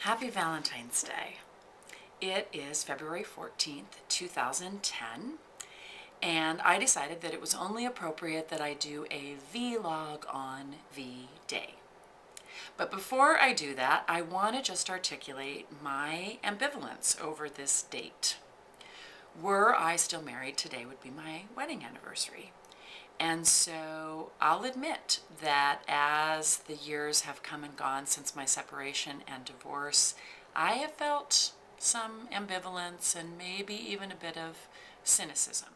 Happy Valentine's Day. It is February 14th, 2010, and I decided that it was only appropriate that I do a vlog on VDay. But before I do that, I want to just articulate my ambivalence over this date. Were I still married, today would be my wedding anniversary. And so I'll admit that as the years have come and gone since my separation and divorce, I have felt some ambivalence and maybe even a bit of cynicism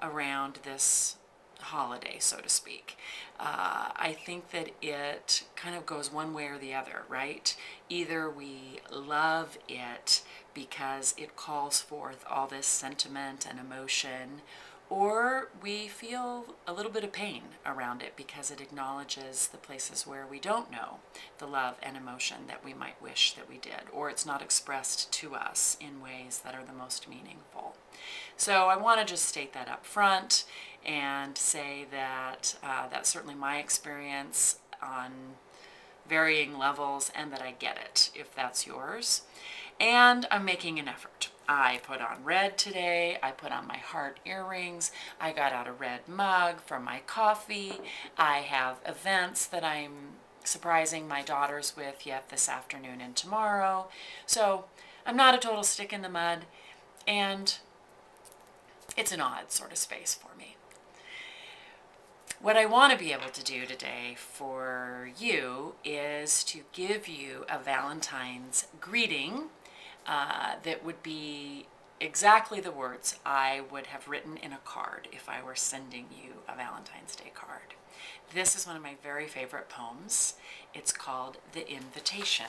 around this holiday, so to speak. I think that it kind of goes one way or the other, right? Either we love it because it calls forth all this sentiment and emotion, or we feel a little bit of pain around it because it acknowledges the places where we don't know the love and emotion that we might wish that we did, or it's not expressed to us in ways that are the most meaningful. So I want to just state that up front and say that that's certainly my experience on varying levels, and that I get it if that's yours. And I'm making an effort. I put on red today. I put on my heart earrings. I got out a red mug for my coffee. I have events that I'm surprising my daughters with yet this afternoon and tomorrow. So I'm not a total stick in the mud, and it's an odd sort of space for me. What I want to be able to do today for you is to give you a Valentine's greeting that would be exactly the words I would have written in a card if I were sending you a Valentine's Day card. This is one of my very favorite poems. It's called The Invitation.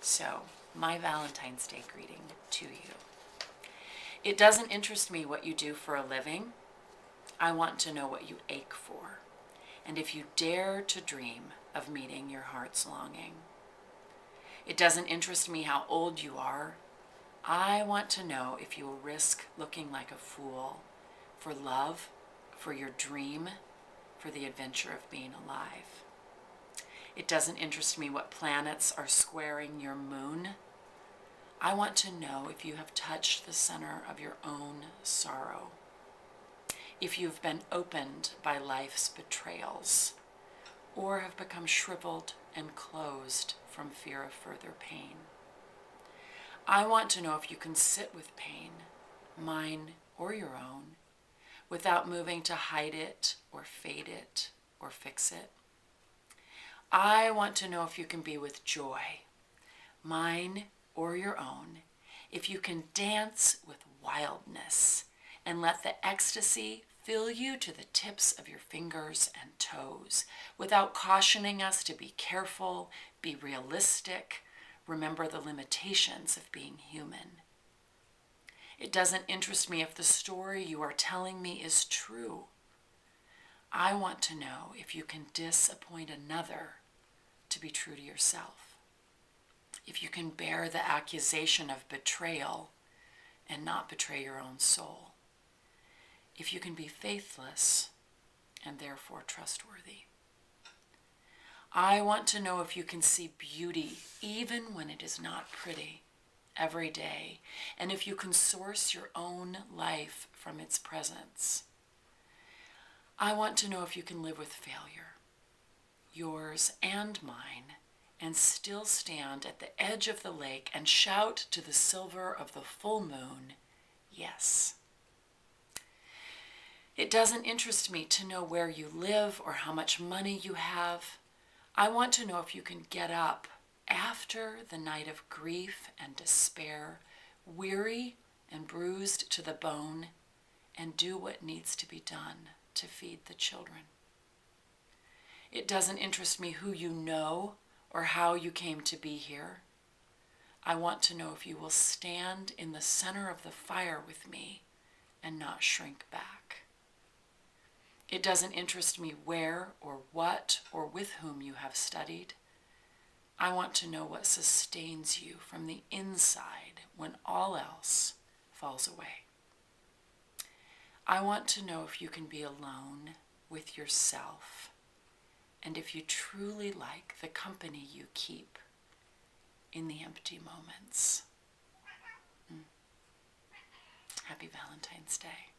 So, my Valentine's Day greeting to you. It doesn't interest me what you do for a living. I want to know what you ache for, and if you dare to dream of meeting your heart's longing. It doesn't interest me how old you are. I want to know if you will risk looking like a fool for love, for your dream, for the adventure of being alive. It doesn't interest me what planets are squaring your moon. I want to know if you have touched the center of your own sorrow, if you've been opened by life's betrayals, or have become shriveled and closed from fear of further pain. I want to know if you can sit with pain, mine or your own, without moving to hide it or fade it or fix it. I want to know if you can be with joy, mine or your own, if you can dance with wildness and let the ecstasy fill you to the tips of your fingers and toes, without cautioning us to be careful, be realistic, remember the limitations of being human. It doesn't interest me if the story you are telling me is true. I want to know if you can disappoint another to be true to yourself, if you can bear the accusation of betrayal and not betray your own soul, if you can be faithless and therefore trustworthy. I want to know if you can see beauty even when it is not pretty every day, and if you can source your own life from its presence. I want to know if you can live with failure, yours and mine, and still stand at the edge of the lake and shout to the silver of the full moon, yes. It doesn't interest me to know where you live or how much money you have. I want to know if you can get up after the night of grief and despair, weary and bruised to the bone, and do what needs to be done to feed the children. It doesn't interest me who you know or how you came to be here. I want to know if you will stand in the center of the fire with me and not shrink back. It doesn't interest me where or what or with whom you have studied. I want to know what sustains you from the inside when all else falls away. I want to know if you can be alone with yourself, and if you truly like the company you keep, in the empty moments. Happy Valentine's Day.